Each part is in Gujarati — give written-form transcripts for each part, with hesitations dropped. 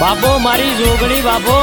બાબો મારી જોગણી બાબો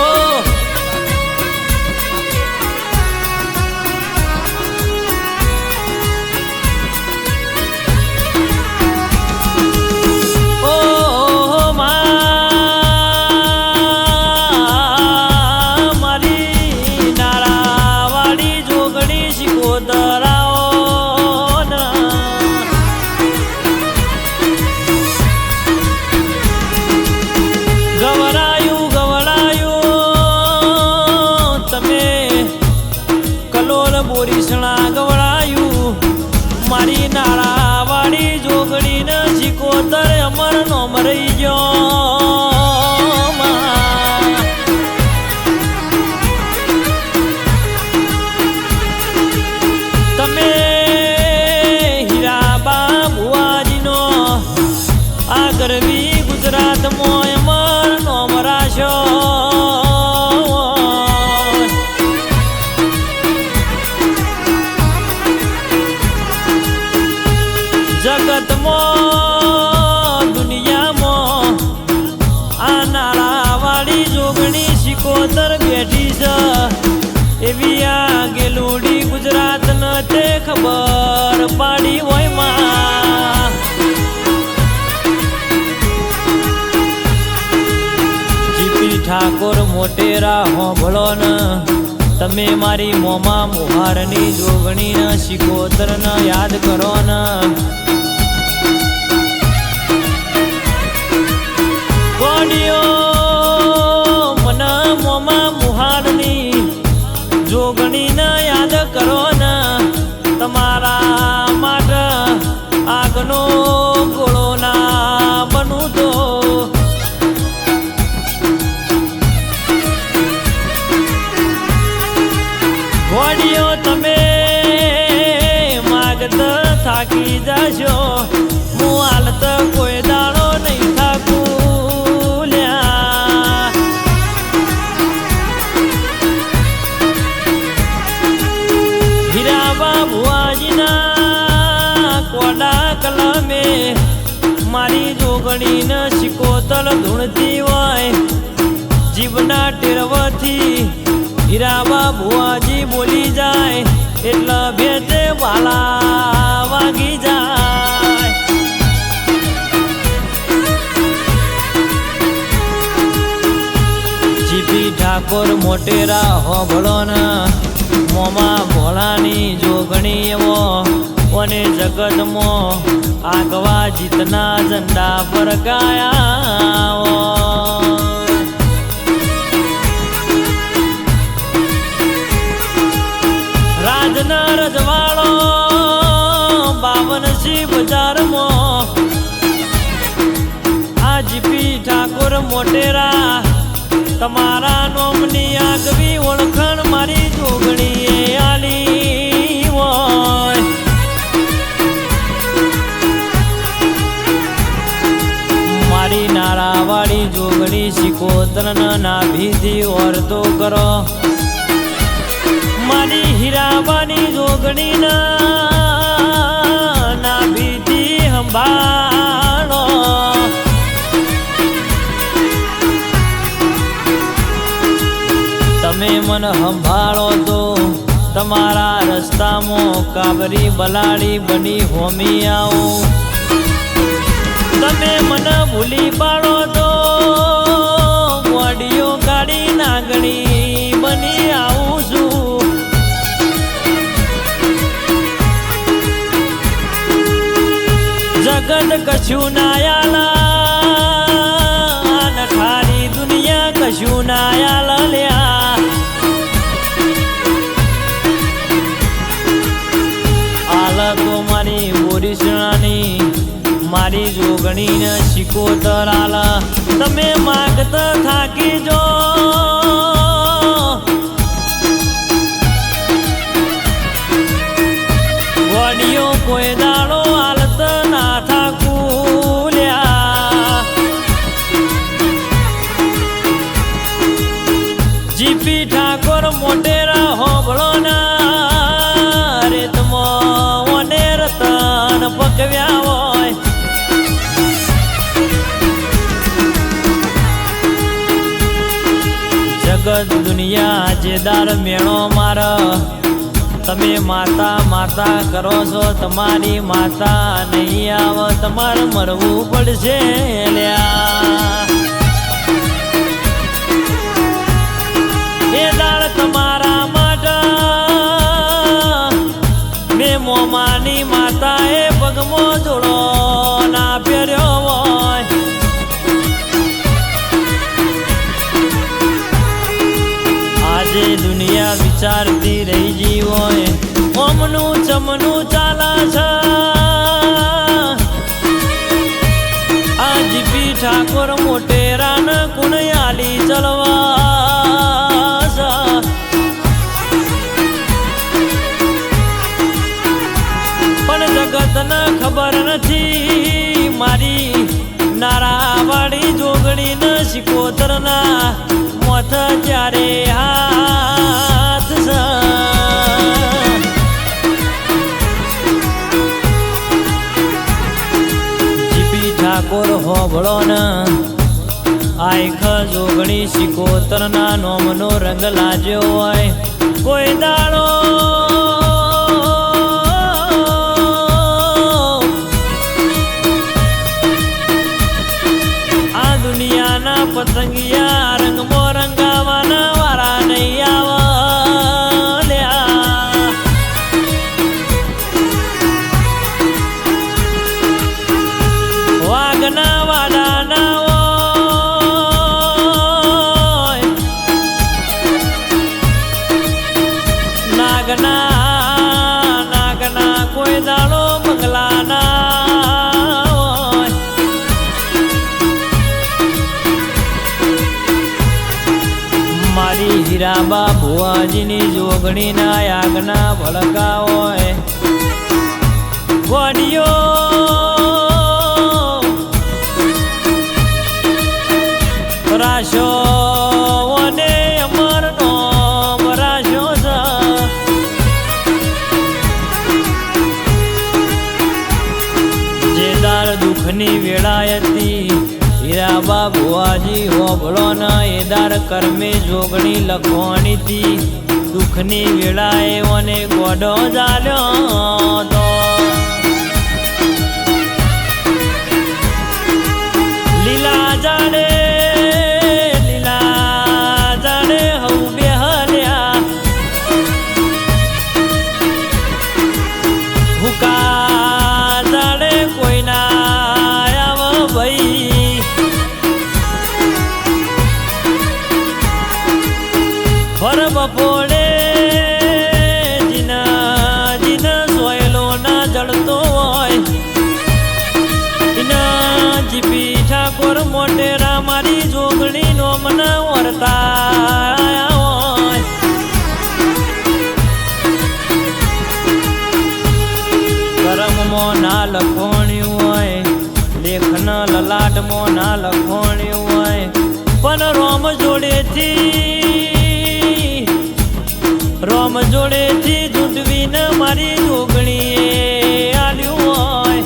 બોરીસણા ગવડાયું મારી નાળા વાળી જોગણી ને શીકોતર અમર નોમ રહી ગયો તમે હીરાબા ભુવાજીનો આ ગરવી ગુજરાતમાં અમર નોમ રાશો જગતમાં દુનિયામાં આ નાળા વાળી જોગણી શીકોતર બેઠી છે એવી આ ગેલુડી ગુજરાત ન તે ખબર પાડી હોય માં જીપી ઠાકોર મોટેરા હોભળો ન તમે મારી મોમા મોહારની જોગણી ન શીકોતર ન યાદ કરો ન મને મોમા મુહારની જોગણી ના યાદ કરો ને તમારા માટે આગનો ગોળો ના બનું તો ઘોડીઓ તમે માગત થાકી જશો હું હાલત કોઈ દાડો નહીં થાકું કલમે મારી જોગણી ન શીકોતલ ધૂણતી હોય જીવના ટેરવથી હીરાબા ભુવાજી બોલી જાય એટલા ભેતે વાલા વાગી જાય જીપી ઠાકોર મોટેરા હોભળો ન મોમા ભોળાની જોગણી એવો અને જગતમાં આગવા જીતના ઝંડા ફરકાયા રાજના રજવાડો 52 બજારમાં આ જીપી ઠાકોર મોટેરા તમારા નોમની આગવી ઓળખાણ મારી જોગણીએ આલી હોય મારી નાળા વાળી જોગણી શીકોતર ના ભીધી ઓરતો કરો મારી હીરાબાની જોગણી ના ભીધી સંભાળો તમે મન સંભાળો તો તમારા રસ્તામાં કાબરી બલાડી બની હોમી આવું તમે મને ભૂલી પાડો તો ગોડીઓ ગાડી નાગણી બની આવું છું જગત કશું નાયાલા નઠારી દુનિયા કશું નાયાલા લ્યા આલા તો મારી બોરીસણાની મારી જોગણી ને શીકોતર આલા તમે માગત થાકી જો ગોડીઓ કોઈ દાડો હાલત ના થાકુલ્યા જીપી ઠાકોર મોટેરા હોભળો ના રેતમાં વને રતન પકવ્યા હોય જગત દુનિયા જેદાર મેળો મારા તમે માતા માતા કરો છો તમારી માતા નહીં આવે તમારે મરવું પડશે લ્યા એ દાળ તમારા માટે મેં મોમાની માતા એ પગમાં જોડો ના પહેર્યો હોય આજે દુનિયા વિચારતી રહી જી હોય ઓમનું ચમનું ચાલે છે આ જીપી ઠાકોર મોટેરાન કુણયાલી ચલવા પણ જગતને ખબર નથી મારી નારાવાળી જોગણીને શિકોતરના મોથ ત્યારે હાથ જીપી ઠાકોર હોબળો ને આયખ જોગણી શિકોતરના નોમનો રંગ લાજ્યો હોય કોઈ દાડો દુનિયાના પતંગિયા રંગમાં રંગાવાના વારા નહીં આવ્યા વાઘના વાડાના હોય નાગના કોઈ દાડો બંગલાના મારી હીરાબા ભુવાજીની જોગણીના યાગના ભડકા હોય ગોડિયો રાશો અને અમરનો રાશો જે દાર દુઃખની વેળાયતી હીરાબા ભુવાજી હોબળો ના એદાર કર્મે જોગણી લખવાની તી દુઃખની વેળાએ મને ગોડો જાલ્યો તો લીલા જાડે હઉ બેહલ્યા હુકા જાડે કોઈના આવ ભાઈ ફર બપોડે જીના સોયલો ના જડતો હોય એના જીપી ઠાકોર મોટેરા મારી જોગણી નો મને વર્તા હોય કરમમાં ના લખોણ્યું હોય લેખના લલાટમાં ના લખોણ્યું હોય પણ રોમ જોડેથી જૂટવીને મારી જોગણીએ આલ્યું હોય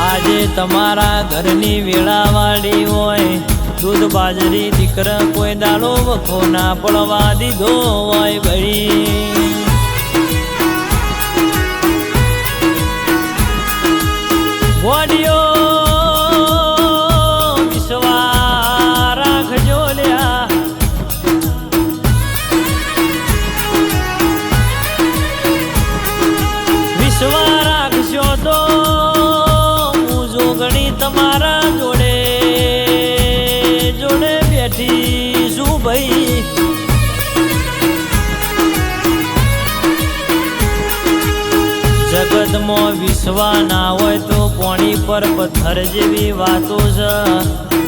આજે તમારા ઘરની વેળાવાળી હોય દૂધ બાજરી દીકરા કોઈ દાડો વખો ના પડવા દીધો હોય ભાઈ ગોડિયો રાખશો તો હું જોગણી તમારા જોડે બેઠી શું ભાઈ જગતમાં વિશ્વા ના હોય તો પાણી પર પથ્થર જેવી વાતો છે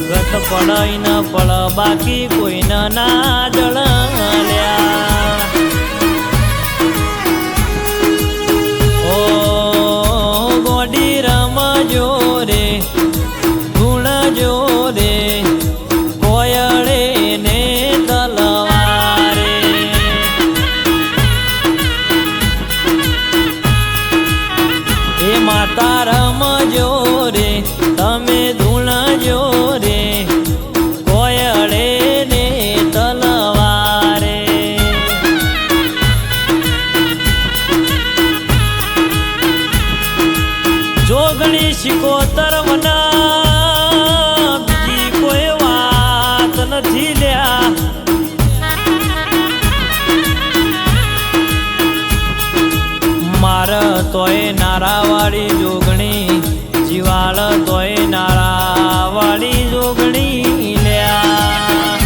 ગત પડાઈ ન પડ બાકી કોઈને ના જળલ્યા ગોડી રમજો રે ગુણજો રે કોયળે ને તલવારે એ માતા રમજો રે તમે ધૂણજો નારાવાળી જોગણી જીવાળ તોય નારાવાળી જોગણી લ્યા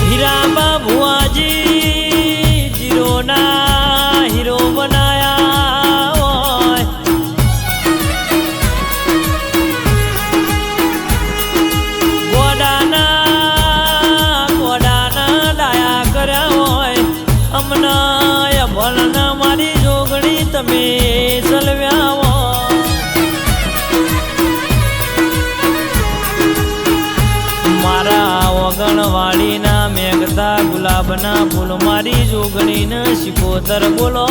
હીરા બાબુઆજી જીરોના હીરો બનાયા હોય ગોડાના ડાયા કર્યા હોય અમના ભલના મારી જોગણી તમે સલવ્યા હો મારા ઓગણવાળીના મેઘતા ગુલાબના ફૂલ મારી જોગણીને શિકોતર બોલો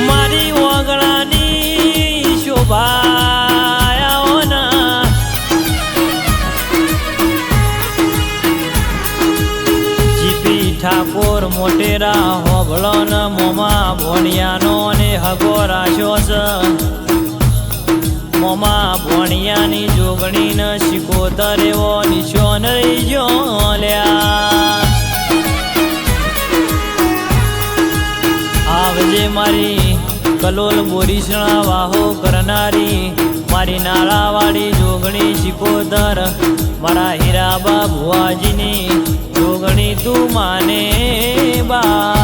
મારી ઓગણાની શોભાયાઓના જીપી ઠાકોર મોટેરા હોભળો ન મોમા ભોણિયાનો ને હગો રાશો છે મોમા ભોણિયાની જોગણી ન શિકોતર એવો નિશોન રહી ગયો લ્યા આવજે મારી કલોલ બોરીસણા વાહો કરનારી મારી નાળાવાળી જોગણી શિકોતર મારા હીરા બાબુઆજીની જોગણી તું માને બા